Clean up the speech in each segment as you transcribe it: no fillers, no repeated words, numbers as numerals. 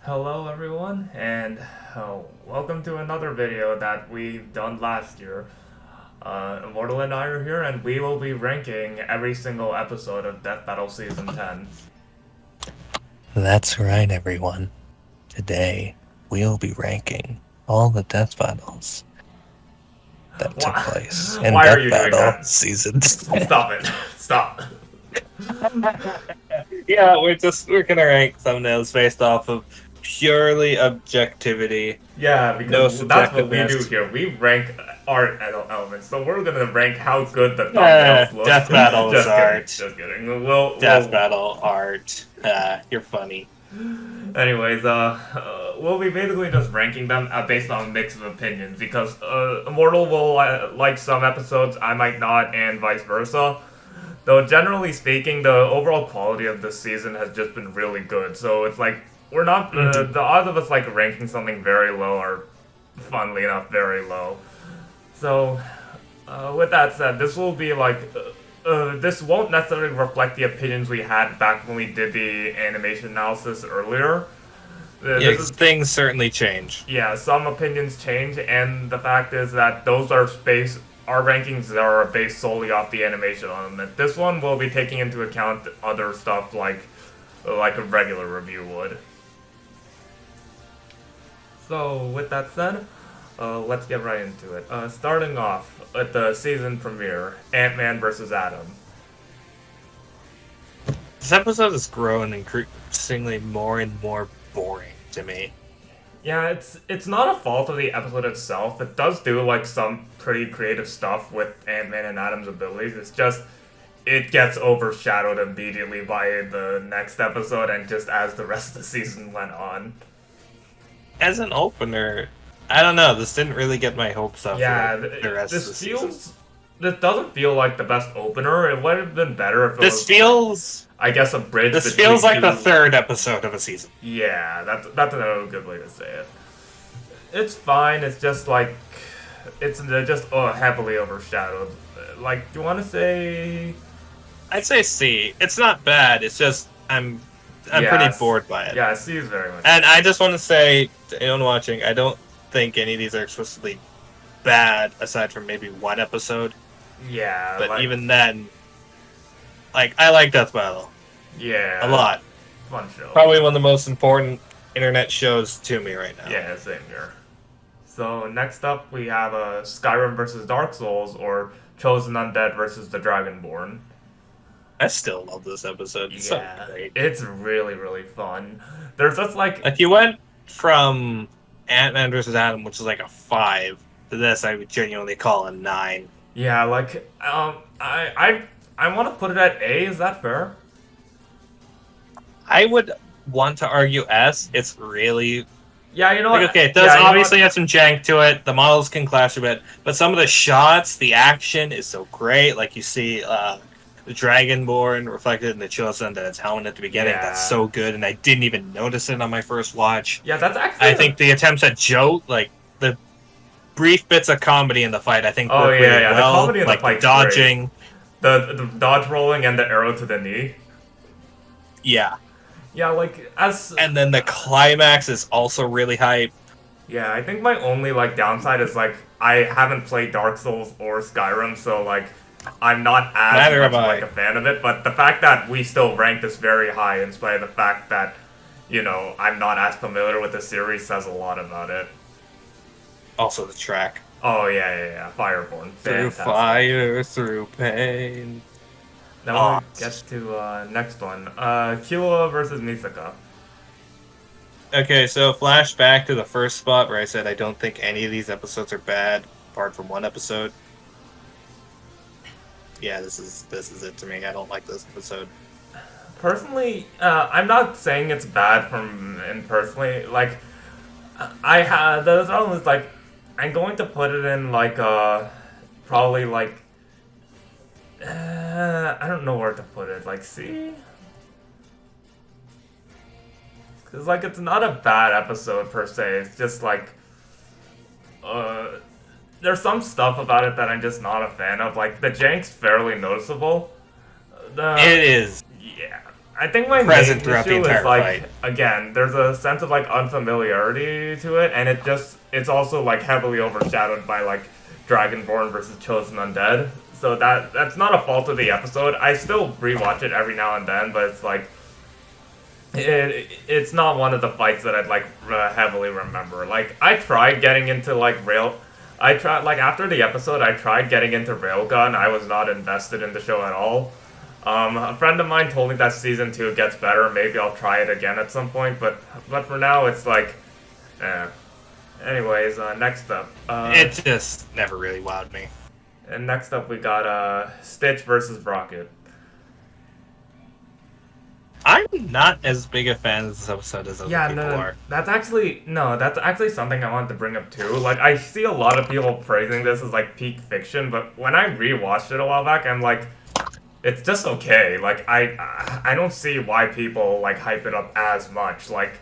Hello everyone, and welcome to another video that we've done last year. Immortal and I are here, and we will be ranking every single episode of Death Battle Season 10. That's right, everyone. Today, we'll be ranking all the death battles that took place in Why are Death you doing Battle that? Season 10. Stop it. Stop. Yeah, we're gonna rank thumbnails based off of purely objectivity. Yeah, No because that's what we do subjectiveness. here. We rank art elements, so we're gonna rank how good the thumbnails look. Death Battle is Just kidding. art. Just kidding. Death Battle art. You're funny. Anyways, we'll be basically just ranking them based on a mix of opinions because Immortal will like some episodes, I might not, and vice versa. Though generally speaking, the overall quality of this season has just been really good. So it's like we're not the odds of us like ranking something very low are, funnily enough, very low. So with that said, this will be like. This won't necessarily reflect the opinions we had back when we did the animation analysis earlier. Things certainly change. Yeah, some opinions change, and the fact is that those are our rankings are based solely off the animation element. This one will be taking into account other stuff like a regular review would. So with that said, let's get right into it. Starting off at the season premiere, Ant-Man vs. Atom. This episode has grown increasingly more and more boring to me. Yeah, it's not a fault of the episode itself. It does do like some pretty creative stuff with Ant-Man and Atom's abilities. It's just it gets overshadowed immediately by the next episode and just as the rest of the season went on. As an opener, I don't know. This didn't really get my hopes up. Yeah, the rest of the season. This doesn't feel like the best opener. It would have been better if it this was. Feels. I guess a bridge. This feels like the third episode of a season. Yeah, that's another good way to say it. It's fine. It's just like it's just heavily overshadowed. Like, do you want to say? I'd say C. It's not bad. It's just I'm pretty bored by it. Yeah, C is very much. And I just want to say to anyone watching, I don't think any of these are explicitly bad, aside from maybe one episode. Yeah, but even then, like, I like Death Battle. Yeah, a lot. Fun show. Probably one of the most important internet shows to me right now. Yeah, same here. So next up, we have Skyrim versus Dark Souls, or Chosen Undead versus the Dragonborn. I still love this episode. It's so great. It's really, really fun. There's just like you went from Ant-Man vs. Atom, which is like a 5, to this I would genuinely call a 9. Yeah, like I want to put it at A. Is that fair? I would want to argue S. It's really yeah, you know like, what? okay, it does obviously have some jank to it. The models can clash a bit, but some of the shots, the action is so great. Like you see the Dragonborn reflected in the Chosen Undead's helmet at the beginning. Yeah. That's so good, and I didn't even notice it on my first watch. Yeah, that's actually. I think the attempts at joke, like the brief bits of comedy in the fight, I think work really well. The comedy in like the fight, dodging, the dodge rolling, and the arrow to the knee. Yeah. Yeah, like and then the climax is also really hype. Yeah, I think my only like downside is like I haven't played Dark Souls or Skyrim, so like I'm not as much like a fan of it. But the fact that we still rank this very high, in spite of the fact that I'm not as familiar with the series, says a lot about it. Also, the track. Oh yeah, Fireborn. Through fire, through pain. Now we'll get to next one. Killua versus Misaka. Okay, so flashback to the first spot where I said I don't think any of these episodes are bad, apart from one episode. Yeah, this is it to me. I don't like this episode. Personally, I'm not saying it's bad personally. Like, there's always like, I'm going to put it in like probably like. I don't know where to put it. Like, C? Because, like, it's not a bad episode, per se. It's just, like, there's some stuff about it that I'm just not a fan of. Like, the jank's fairly noticeable. It is. Yeah. I think my present main throughout the issue entire is like fight. again, there's a sense of like unfamiliarity to it, and it's also like heavily overshadowed by like Dragonborn versus Chosen Undead. So that's not a fault of the episode. I still rewatch it every now and then, but it's like it's not one of the fights that I'd like heavily remember. Like I tried getting into like I tried like after the episode I tried getting into Railgun. I was not invested in the show at all. A friend of mine told me that season 2 gets better. Maybe I'll try it again at some point, but for now it's like, eh. Anyways, next up. It just never really wowed me. And next up we got Stitch versus Rocket. I'm not as big a fan of this episode as other people are. That's actually something I wanted to bring up too. Like I see a lot of people praising this as like peak fiction, but when I rewatched it a while back, I'm like, it's just okay. Like I don't see why people like hype it up as much. Like,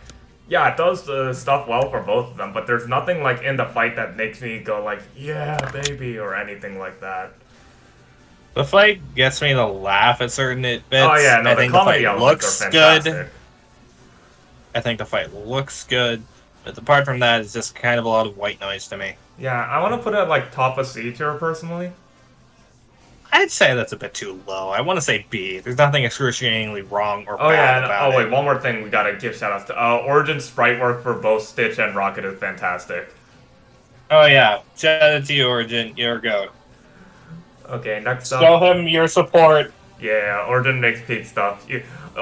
yeah, it does the stuff well for both of them, but there's nothing like in the fight that makes me go like, yeah, baby, or anything like that. The fight gets me to laugh at certain bits. Oh yeah, no, I the think the comedy fight elements looks are good. fantastic. I think the fight looks good, but apart from that, it's just kind of a lot of white noise to me. Yeah, I want to put it like top of C tier personally. I'd say that's a bit too low. I want to say B. There's nothing excruciatingly wrong or Oh bad yeah, about it. wait, one more thing we gotta give shoutouts to. Origin sprite work for both Stitch and Rocket is fantastic. Oh yeah, shout out to you, Origin. You're a goat. Okay, next up. Show him your support. Yeah, Origin makes peak stuff.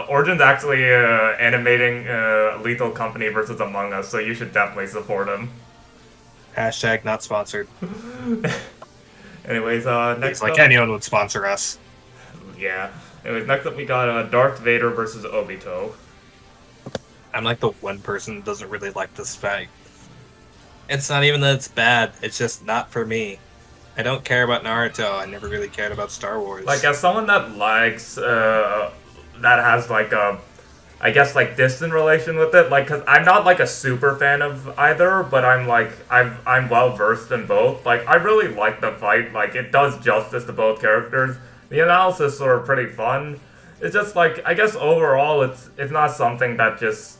Origin's actually animating Lethal Company versus Among Us, so you should definitely support him. Hashtag not sponsored. Anyways, next It's like up, anyone would sponsor us. yeah. Anyways, next up we got Darth Vader versus Obito. I'm like the one person that doesn't really like this fight. It's not even that it's bad. It's just not for me. I don't care about Naruto. I never really cared about Star Wars. Like, as someone that likes, that has, like, I guess, like, distant relation with it, like, cause I'm not, like, a super fan of either, but I'm, like, I'm well-versed in both. Like, I really like the fight. Like, it does justice to both characters. The analysis are pretty fun. It's just, like, I guess overall, it's not something that just...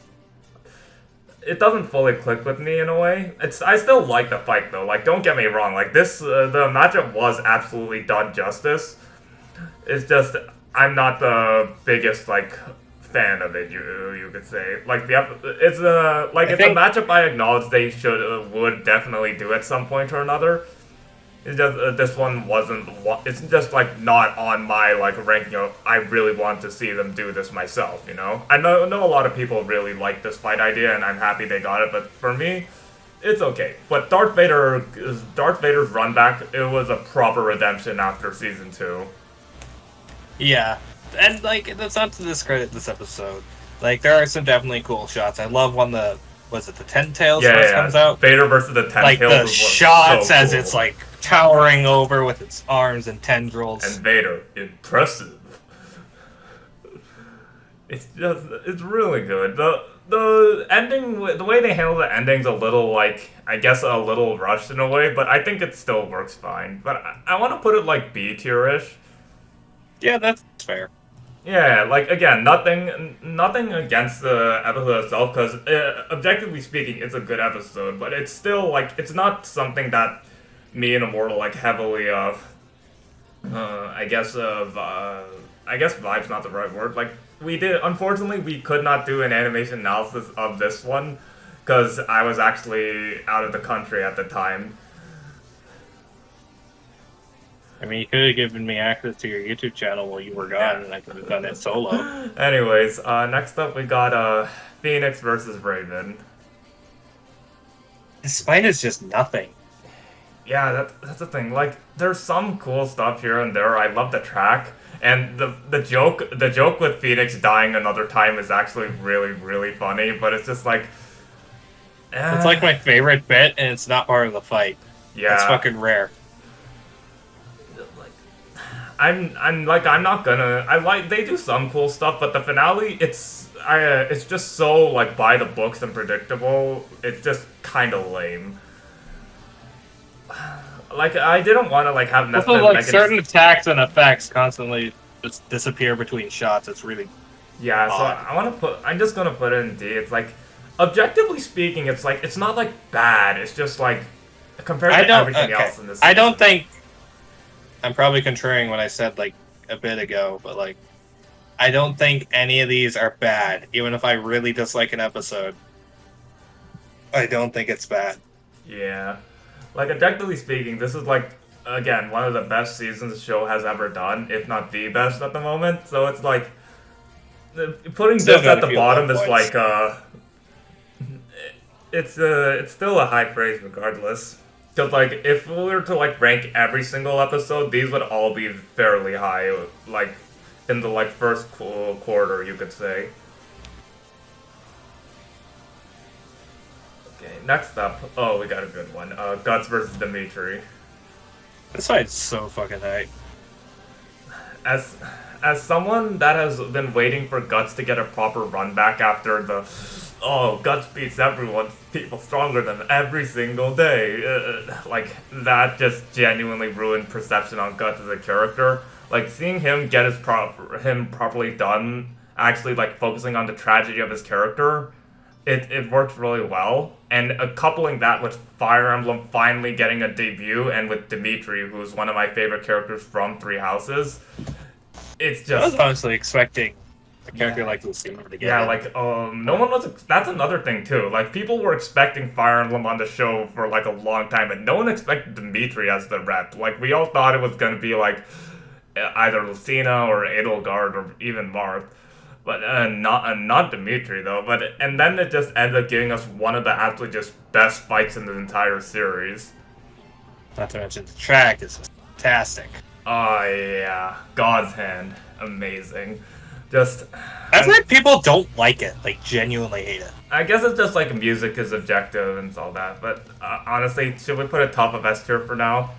It doesn't fully click with me in a way. I still like the fight though. Like, don't get me wrong. Like this, the matchup was absolutely done justice. It's just I'm not the biggest like fan of it. You could say like it's a matchup I acknowledge they would definitely do at some point or another. It's just this one wasn't. It's just like not on my like ranking. I really want to see them do this myself. You know, I know a lot of people really like this fight idea, and I'm happy they got it. But for me, it's okay. But Darth Vader's run back. It was a proper redemption after season 2. Yeah, and like that's not to discredit this episode. Like there are some definitely cool shots. I love when the Ten Tails first comes out. Vader versus the Ten like Tails. Like the shots so as cool. It's like towering over with its arms and tendrils. And Vader, impressive. It's really good. The ending, the way they handle the ending's a little like, I guess a little rushed in a way, but I think it still works fine. But I want to put it like B tier-ish. Yeah, that's fair. Yeah, like again, nothing against the episode itself, because objectively speaking, it's a good episode. But it's still like it's not something that me and Immortal like heavily I guess vibe's not the right word. Like unfortunately we could not do an animation analysis of this one because I was actually out of the country at the time. I mean, you could have given me access to your YouTube channel while you were gone, and I could have done it solo. Anyways, next up we got Phoenix versus Raven. This fight is just nothing. Yeah, that's the thing. Like, there's some cool stuff here and there. I love the track, and the joke with Phoenix dying another time is actually really, really funny. But it's just like, it's like my favorite bit, and it's not part of the fight. Yeah, it's fucking rare. I'm not gonna. They do some cool stuff, but the finale, it's just so like by the books and predictable. It's just kind of lame. Like I didn't want to like have also, like certain attacks and effects constantly just disappear between shots. It's really Yeah, so odd. I'm just gonna put it in D. It's like, objectively speaking, it's like, it's not like bad. It's just like, compared I to don't. everything Okay, else in this I don't season. think I'm probably contraring what I said like a bit ago, but like I don't think any of these are bad. Even if I really dislike an episode, I don't think it's bad. Yeah. Like, objectively speaking, this is like, again, one of the best seasons the show has ever done, if not the best at the moment. So it's like, putting Still this got at a the few low bottom is points. like, it's still a high praise regardless. Because, like, if we were to, like, rank every single episode, these would all be fairly high, like, in the, like, first quarter, you could say. Okay, next up, oh, we got a good one. Guts versus Dimitri. This fight's so fucking hype. As as someone that has been waiting for Guts to get a proper run back after the Guts beats everyone, people stronger than every single day, like that just genuinely ruined perception on Guts as a character. Like seeing him get him properly done, actually like focusing on the tragedy of his character, it worked really well. And coupling that with Fire Emblem finally getting a debut, and with Dimitri, who's one of my favorite characters from Three Houses, it's I was just honestly expecting a character yeah. like Lucina to get Yeah, it. like no one was. That's another thing too. Like people were expecting Fire Emblem on the show for like a long time, but no one expected Dimitri as the rep. Like we all thought it was gonna be like either Lucina or Edelgard or even Marth, but not Dimitri though. But and then it just ended up giving us one of the absolutely just best fights in the entire series. Not to mention the track is fantastic. Oh yeah, God's Hand, amazing. Just I've heard people don't like it, like genuinely hate it. I guess it's just like music is objective and all that, but honestly, should we put it top of S tier for now?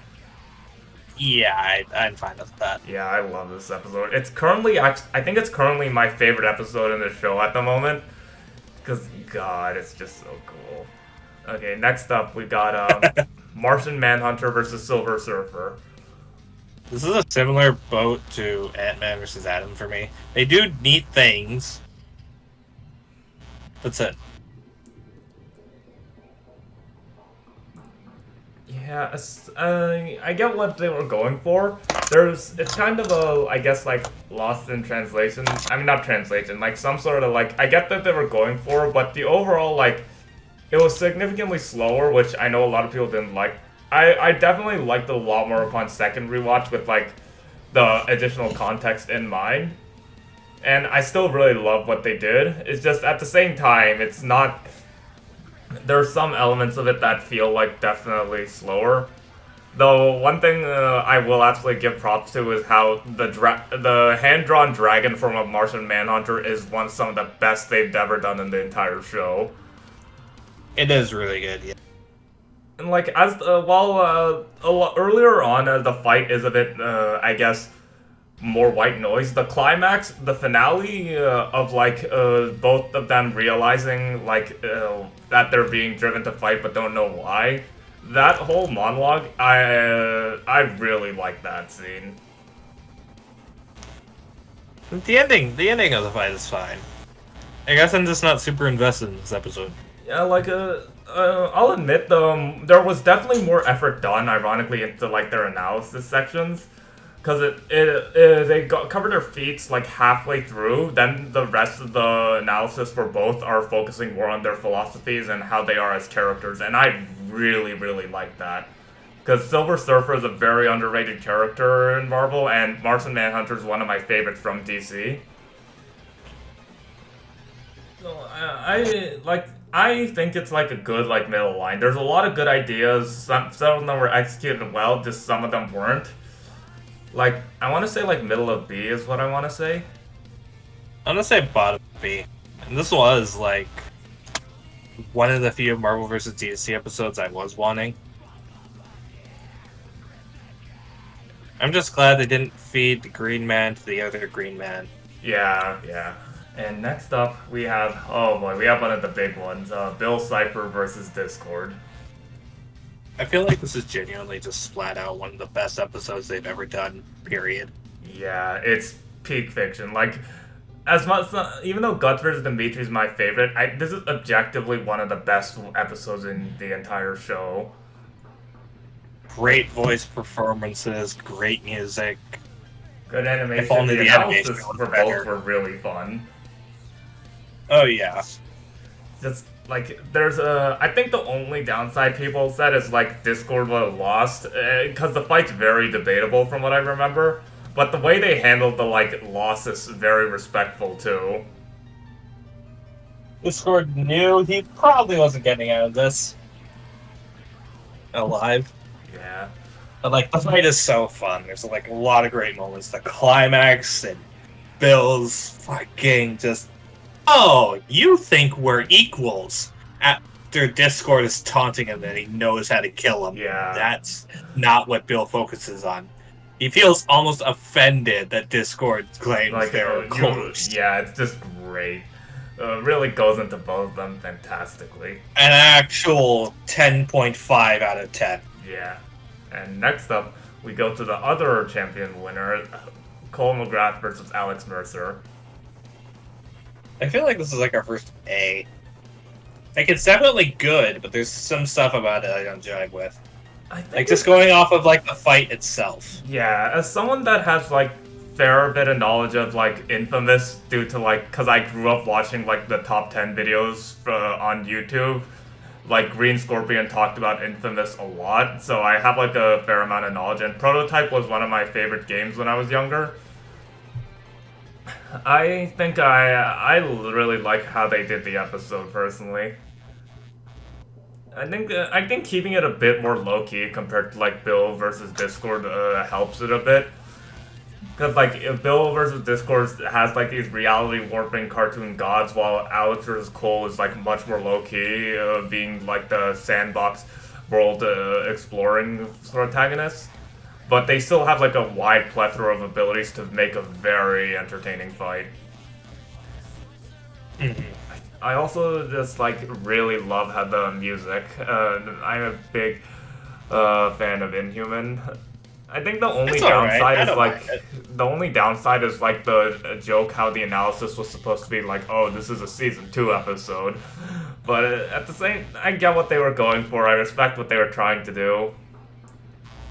Yeah, I'm fine with that. Yeah, I love this episode. It's currently, I think it's currently my favorite episode in the show at the moment, because God, it's just so cool. Okay, next up we got Martian Manhunter versus Silver Surfer. This is a similar boat to Ant-Man versus Adam for me. They do neat things. That's it. Yeah, I get what they were going for. It's kind of a, I guess, like, lost in translation. I mean, not translation, like, some sort of, like, I get that they were going for, but the overall, like, it was significantly slower, which I know a lot of people didn't like. I definitely liked it a lot more upon second rewatch with, like, the additional context in mind. And I still really love what they did. It's just, at the same time, it's not... There's some elements of it that feel like definitely slower. Though one thing I will absolutely give props to is how the hand-drawn dragon form of Martian Manhunter is some of the best they've ever done in the entire show. It is really good, yeah. And like as while a lot earlier on, the fight is a bit, I guess, more white noise. The climax, the finale of like both of them realizing like that they're being driven to fight but don't know why. That whole monologue, I really like that scene. The ending of the fight is fine. I guess I'm just not super invested in this episode. Yeah, like I'll admit though, there was definitely more effort done, ironically, into like their analysis sections. Because they cover their feats like halfway through, then the rest of the analysis for both are focusing more on their philosophies and how they are as characters, and I really, really like that. Because Silver Surfer is a very underrated character in Marvel, and Martian Manhunter is one of my favorites from DC. So I think it's like a good like middle line. There's a lot of good ideas. Some of them were executed well, just some of them weren't. Like, I want to say, like, middle of B is what I want to say. I'm gonna say bottom B. And this was, like, one of the few Marvel vs. DC episodes I was wanting. I'm just glad they didn't feed the Green Man to the other Green Man. Yeah, yeah. And next up, we have, oh boy, we have one of the big ones. Bill Cipher versus Discord. I feel like this is genuinely just flat out one of the best episodes they've ever done, period. Yeah, it's peak fiction. Like, as much even though Guts vs. Dimitri is my favorite, this is objectively one of the best episodes in the entire show. Great voice performances, great music. Good animation. If only the animation analysis was for better. both were really fun. Oh yeah. Just like there's I think the only downside people said is like Discord was lost because the fight's very debatable from what I remember. But the way they handled the like loss is very respectful too. Discord knew he probably wasn't getting out of this alive. Yeah. But like the fight is so fun. There's like a lot of great moments. The climax and Bill's fucking just, oh, you think we're equals? After Discord is taunting him that he knows how to kill him. Yeah. That's not what Bill focuses on. He feels almost offended that Discord claims Like they're close. yeah, it's just great. Really goes into both of them fantastically. An actual 10.5 out of 10. Yeah. And next up, we go to the other champion winner, Cole McGrath versus Alex Mercer. I feel like this is like our first A. Like, it's definitely good, but there's some stuff about it I don't jive with. I think Like, just going off of, like, the fight itself. Yeah, as someone that has, like, fair bit of knowledge of, like, Infamous due to, like, because I grew up watching, like, the top 10 videos on YouTube, like, Green Scorpion talked about Infamous a lot, so I have, like, a fair amount of knowledge, and Prototype was one of my favorite games when I was younger. I think I really like how they did the episode, personally. I think keeping it a bit more low-key compared to, like, Bill versus Discord helps it a bit. Because, like, if Bill versus Discord has, like, these reality-warping cartoon gods, while Alex versus Cole is, like, much more low-key, being, like, the sandbox world exploring protagonist. But they still have, like, a wide plethora of abilities to make a very entertaining fight. I also just, like, really love how the music. I'm a big fan of Inhuman. I think the only downside is, like, the only downside is, like, the joke how the analysis was supposed to be, like, oh, this is a Season 2 episode. But at the same, I get what they were going for. I respect what they were trying to do.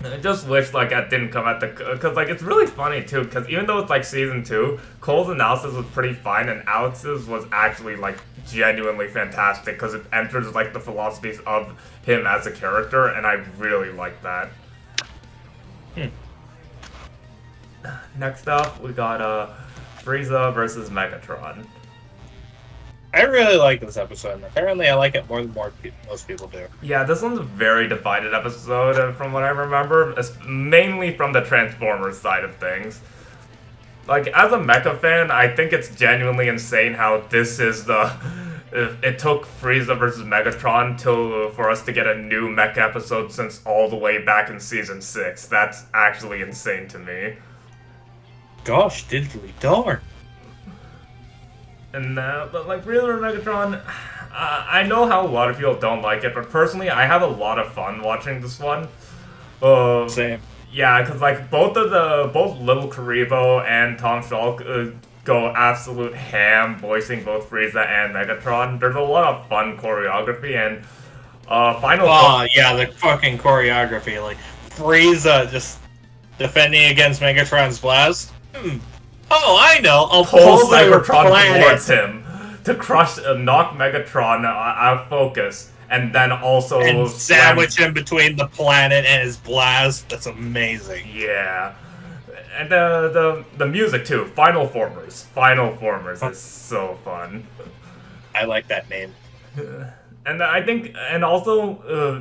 I just wish, like, that didn't come at the... Because, like, it's really funny, too, because even though it's, like, Season 2, Cole's analysis was pretty fine, and Alex's was actually, like, genuinely fantastic, because it enters, like, the philosophies of him as a character, and I really like that. Next up, we got, Frieza versus Megatron. I really like this episode, and apparently I like it more than most people do. Yeah, this one's a very divided episode, from what I remember, mainly from the Transformers side of things. Like, as a mecha fan, I think it's genuinely insane how this is the... It took Frieza versus Megatron for us to get a new mecha episode since all the way back in Season 6. That's actually insane to me. Gosh, diddly darn. And but like Frieza versus Megatron, I know how a lot of people don't like it, but personally, I have a lot of fun watching this one. Same. Yeah, because like both Little Karibo and Tom Shulk go absolute ham voicing both Frieza and Megatron. There's a lot of fun choreography and final. Oh yeah, the fucking choreography, like Frieza just defending against Megatron's blast. Oh, I know. I'll pull Cybertron towards him to knock Megatron out of focus, and then also sandwich him between the planet and his blast. That's amazing. Yeah, and the music too. Final Formers is so fun. I like that name. And I think, and also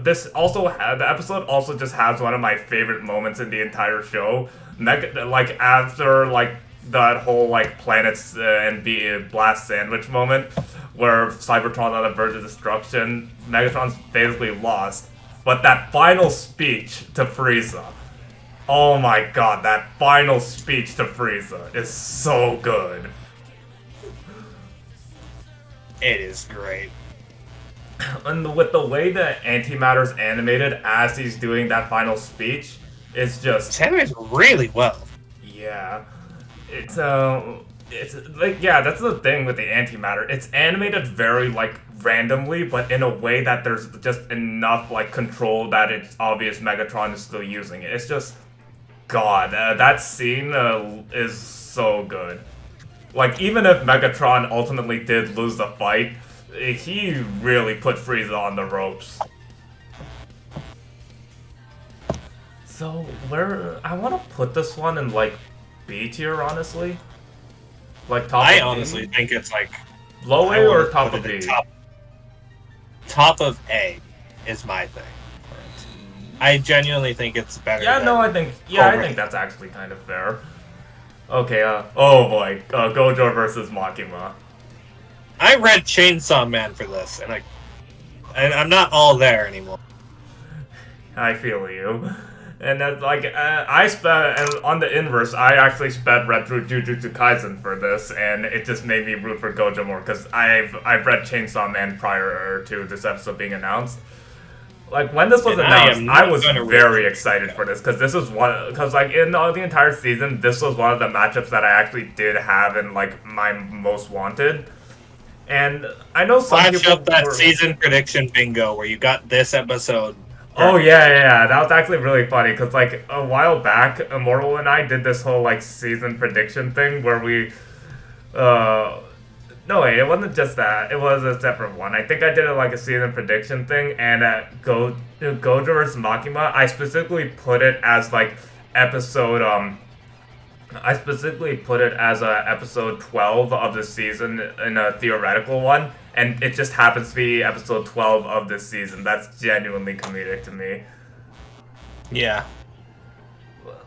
the episode also just has one of my favorite moments in the entire show. Like after like that whole like planets and blast sandwich moment, where Cybertron's on the verge of destruction, Megatron's basically lost. But that final speech to Frieza, oh my god, that final speech to Frieza is so good. It is great. And with the way that Antimatter's animated as he's doing that final speech, it's just... It's animated really well. Yeah. It's, it's like, yeah, that's the thing with the antimatter. It's animated very like randomly, but in a way that there's just enough like control that it's obvious Megatron is still using it. It's just God, that scene is so good. Like, even if Megatron ultimately did lose the fight, he really put Frieza on the ropes. So, where... I want to put this one in, like, B tier, honestly. Like, top I of honestly B? think it's like... Low I A wanna or top put of it in B? top of A is my thing. I genuinely think it's better Yeah, than no, I think... Yeah, I Cobra. think that's actually kind of fair. Okay, oh boy. Gojo versus Makima. I read Chainsaw Man for this, and I'm not all there anymore. I feel you. And that's like, I sped, and on the inverse, I actually read through Jujutsu Kaisen for this, and it just made me root for Gojo more, because I've read Chainsaw Man prior to this episode being announced. Like, when this was And I announced, am I not was gonna very read excited for this, because this was one, because like, in the entire season, this was one of the matchups that I actually did have in, like, my most wanted. And I know some Flash people up that were... season prediction bingo where you got this episode. Oh yeah, that was actually really funny because like a while back, Immortal and I did this whole like season prediction thing where we, no wait, it wasn't just that. It was a separate one. I think I did it like a season prediction thing, and at Gojo vs Makima, I specifically put it as like episode I specifically put it as episode 12 of the season in a theoretical one, and it just happens to be episode 12 of this season. That's genuinely comedic to me. Yeah.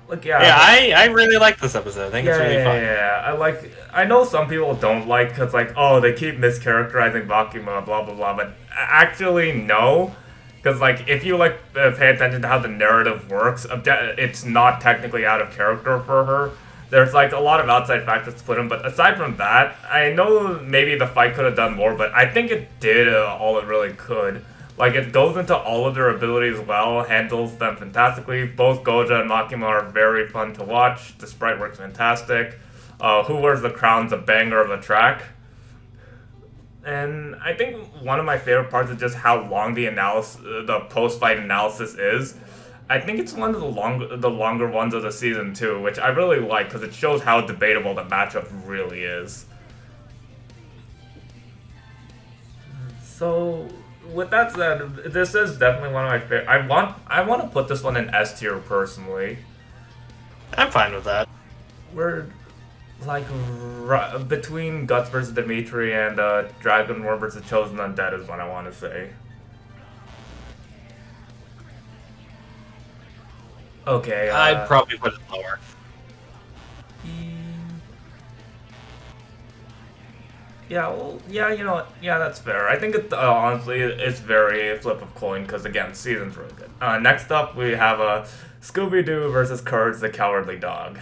Like, Yeah, I really like this episode. I think it's really fun. Yeah. I know some people don't like because like, oh, they keep mischaracterizing Makima, blah blah blah, but actually no. Because, like, if you, like, pay attention to how the narrative works, it's not technically out of character for her. There's, like, a lot of outside factors to put in, but aside from that, I know maybe the fight could have done more, but I think it did all it really could. Like, it goes into all of their abilities well, handles them fantastically. Both Gojo and Makima are very fun to watch. The sprite works fantastic. Who Wears the Crown's a banger of a track. And I think one of my favorite parts is just how long the post-fight analysis is. I think it's one of the longer ones of the season too, which I really like because it shows how debatable the matchup really is. So, with that said, this is definitely one of my favorite. I want to put this one in S tier personally. I'm fine with that. We're like between Guts vs. Dimitri and Dragonborn vs. Chosen Undead is what I want to say. Okay. I'd probably put it lower. Yeah, well, yeah, you know what? Yeah, that's fair. I think honestly, it's very flip of coin because again, season's really good. Next up, we have Scooby-Doo versus Courage the Cowardly Dog.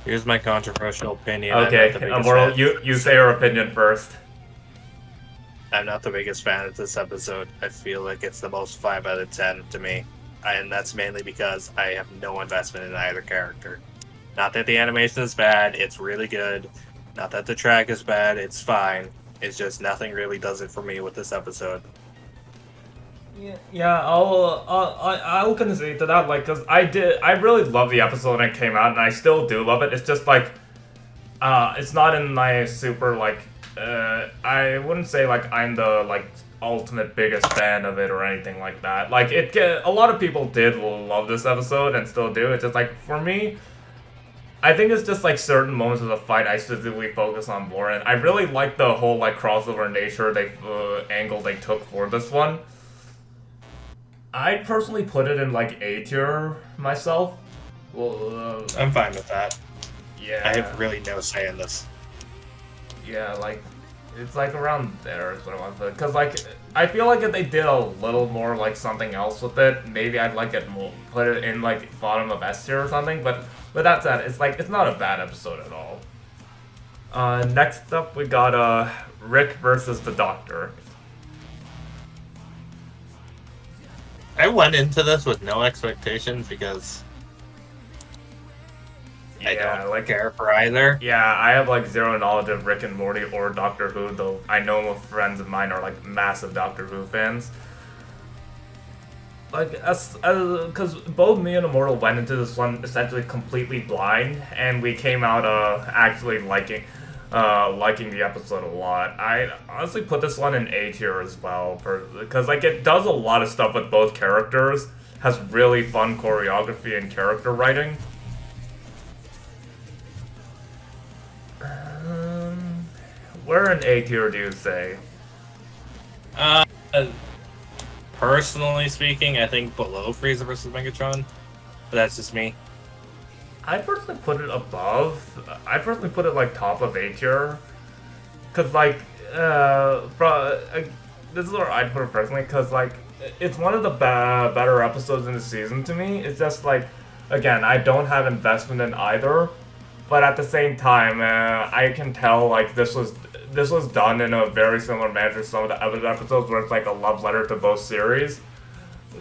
Here's my controversial opinion. Okay, Immortal, you say your opinion first. I'm not the biggest fan of this episode. I feel like it's the most 5 out of 10 to me. And that's mainly because I have no investment in either character. Not that the animation is bad, it's really good. Not that the track is bad, it's fine. It's just nothing really does it for me with this episode. Yeah, I'll concede to that, like, cause I really love the episode when it came out, and I still do love it. It's just like, it's not in my super like, I wouldn't say like I'm the like ultimate biggest fan of it or anything like that. Like a lot of people did love this episode and still do. It's just like for me, I think it's just like certain moments of the fight I specifically focus on more, and I really like the whole like crossover nature angle they took for this one. I'd personally put it in like A tier myself. Well, I'm fine with that. Yeah. I have really no say in this. Yeah, like it's like around there is what I want to put. Cause like I feel like if they did a little more like something else with it, maybe I'd like it more, put it in like bottom of S tier or something. But with that said, it's like it's not a bad episode at all. Next up we got Rick versus the Doctor. I went into this with no expectations because I Yeah, don't like care for either. yeah, I have like zero knowledge of Rick and Morty or Doctor Who, though I know friends of mine are like massive Doctor Who fans. Like, because both me and Immortal went into this one essentially completely blind, and we came out actually liking the episode a lot. I honestly put this one in A tier as well, because like it does a lot of stuff with both characters, has really fun choreography and character writing. Where in A tier do you say? Uh, Personally speaking, I think below Frieza versus Megatron. But that's just me. I'd personally put it above. I'd personally put it like top of A tier. Cause like, this is where I'd put it personally. Cause like, it's one of the better episodes in the season to me. It's just like, again, I don't have investment in either, but at the same time, I can tell like this was done in a very similar manner to some of the other episodes where it's like a love letter to both series.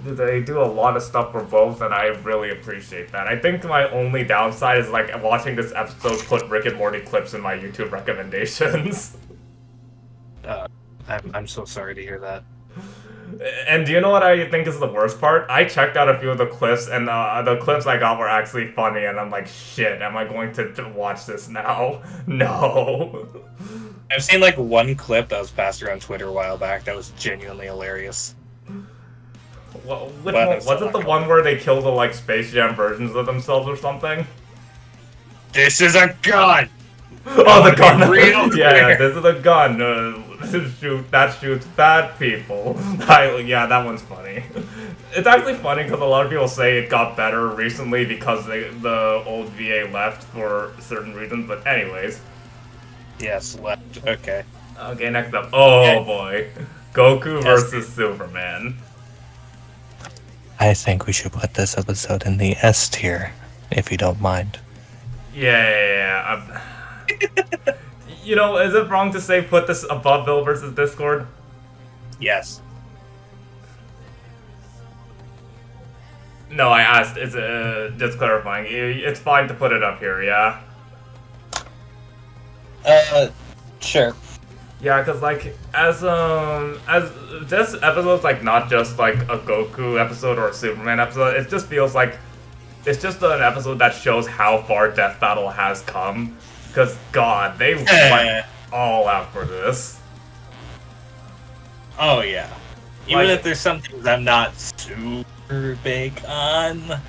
They do a lot of stuff for both, and I really appreciate that. I think my only downside is like watching this episode put Rick and Morty clips in my YouTube recommendations. I'm so sorry to hear that. And do you know what I think is the worst part? I checked out a few of the clips, and the clips I got were actually funny, and I'm like, shit, am I going to watch this now? No. I've seen like one clip that was passed around Twitter a while back that was genuinely hilarious. Well, which one? Was it the one where they kill the like Space Jam versions of themselves or something? This is a gun! Oh, the gun! Real Yeah, this is a gun. That shoots bad people. Yeah, that one's funny. It's actually funny because a lot of people say it got better recently because the old VA left for certain reasons, but anyways. Yes, left. Okay. Okay, next up. Oh boy. Goku versus Superman. I think we should put this episode in the S tier, if you don't mind. Yeah. You know, is it wrong to say put this above Bill versus Discord? Yes. No, I asked. It's just clarifying. It's fine to put it up here, yeah? Sure. Yeah, because like as this episode's like not just like a Goku episode or a Superman episode. It just feels like it's just an episode that shows how far Death Battle has come. Because God, they went all out for this. Oh yeah. Even Like, if there's some things I'm not super big on,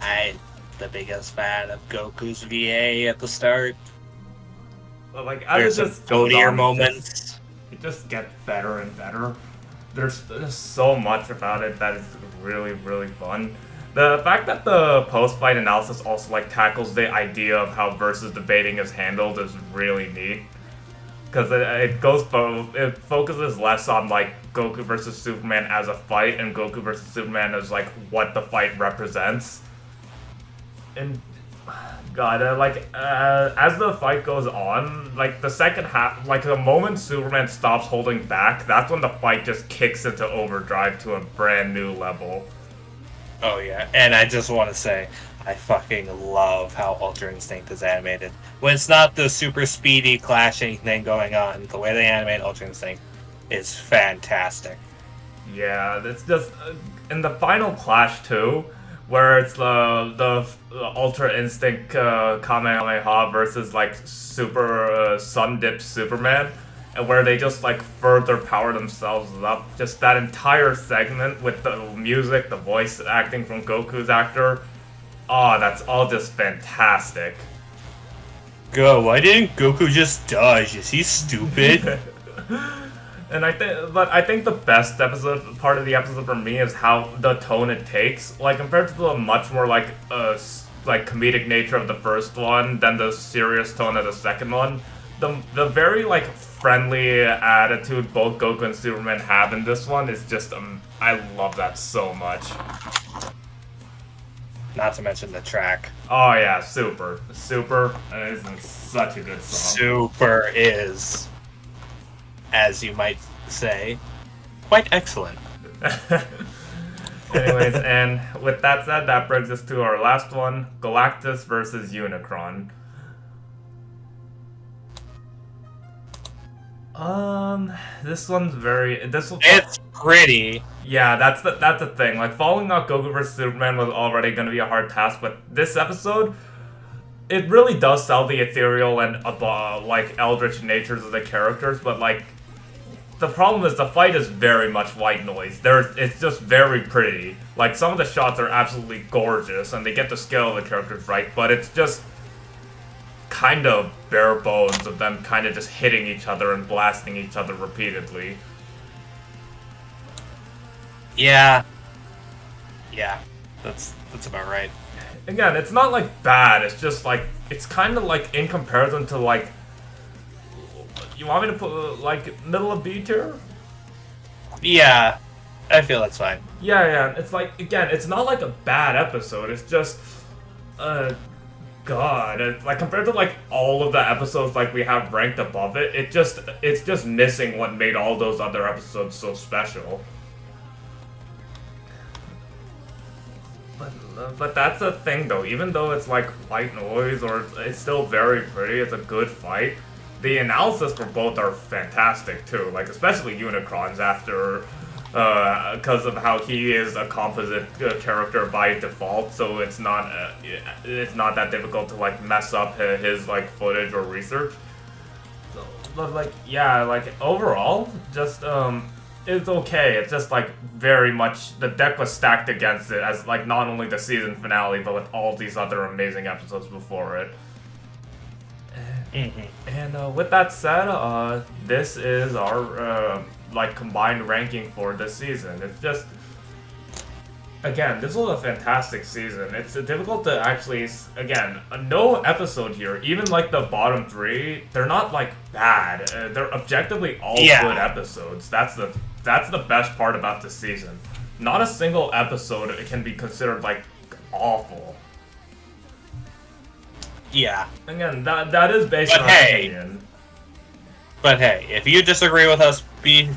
I'm the biggest fan of Goku's VA at the start. but like There's as it some just goes goatier on, moments. it just gets better and better. There's so much about it that is really, really fun. The fact that the post-fight analysis also like tackles the idea of how versus debating is handled is really neat. Because it focuses less on like Goku versus Superman as a fight and Goku versus Superman as like what the fight represents. And God, as the fight goes on, like the second half, like the moment Superman stops holding back, that's when the fight just kicks into overdrive to a brand new level. Oh yeah, and I just want to say, I fucking love how Ultra Instinct is animated. When it's not the super speedy clashing thing going on, the way they animate Ultra Instinct is fantastic. Yeah, it's just in the final clash too, where it's the Ultra Instinct Kamehameha versus like Super Sun Dip Superman, and where they just like further power themselves up. Just that entire segment with the music, the voice acting from Goku's actor. Oh, that's all just fantastic. Go, why didn't Goku just dodge? Is he stupid? And I think the best part of the episode for me is how the tone it takes. Like compared to the much more like comedic nature of the first one than the serious tone of the second one. The very like friendly attitude both Goku and Superman have in this one is just I love that so much. Not to mention the track. Oh yeah, Super is such a good song. Super is, as you might say, quite excellent. Anyways, and with that said, that brings us to our last one: Galactus versus Unicron. This one's very. It's pretty. Yeah, that's the thing. Like, following out Goku vs Superman was already going to be a hard task, but this episode, it really does sell the ethereal and like eldritch natures of the characters. But like, the problem is the fight is very much white noise. It's just very pretty. Like, some of the shots are absolutely gorgeous, and they get the scale of the characters right. But it's just kind of bare bones of them kind of just hitting each other and blasting each other repeatedly. Yeah. Yeah. That's about right. Again, it's not like bad, it's just like, it's kind of like in comparison to like, you want me to put like middle of B tier? Yeah. I feel that's fine. Yeah, it's like, again, it's not like a bad episode, it's just, God, like compared to like all of the episodes like we have ranked above it, it's just missing what made all those other episodes so special. But that's the thing though, even though it's like white noise or it's still very pretty, it's a good fight, the analysis for both are fantastic too, like especially Unicron's after, because of how he is a composite character by default, so it's not that difficult to like mess up his like footage or research. So, but like, yeah, like overall, just it's okay. It's just like very much the deck was stacked against it as like not only the season finale but with all these other amazing episodes before it. And with that said, this is our like combined ranking for this season. It's just, again, this was a fantastic season. It's difficult to actually, again, no episode here, even like the bottom three, they're not like bad. They're objectively all good episodes. That's the best part about this season. Not a single episode can be considered like awful. Yeah. Again, that is based on opinion. But hey, if you disagree with us,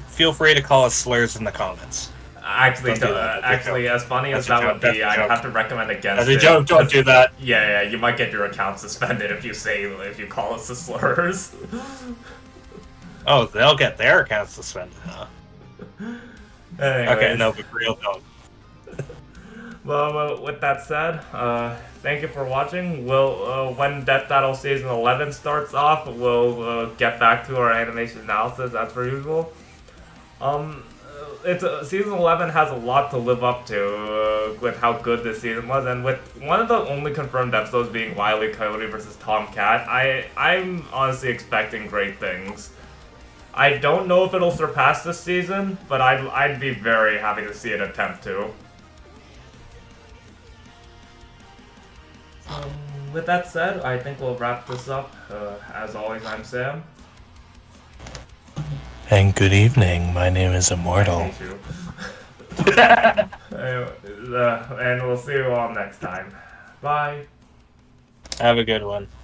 feel free to call us slurs in the comments. Actually, as funny as that would be, I'd have to recommend against it. As a joke, don't do that. Yeah, you might get your account suspended if you call us the slurs. Oh, they'll get their accounts suspended, huh? Anyways. Okay, no, but for real, don't. Well, with that said, thank you for watching. We'll, when Death Battle Season 11 starts off, we'll get back to our animation analysis as per usual. Season 11 has a lot to live up to with how good this season was, and with one of the only confirmed episodes being Wile E. Coyote versus Tomcat, I'm honestly expecting great things. I don't know if it'll surpass this season, but I'd be very happy to see it attempt to. With that said, I think we'll wrap this up. As always, I'm Sam. And good evening, my name is Immortal. I hate you. And we'll see you all next time. Bye. Have a good one.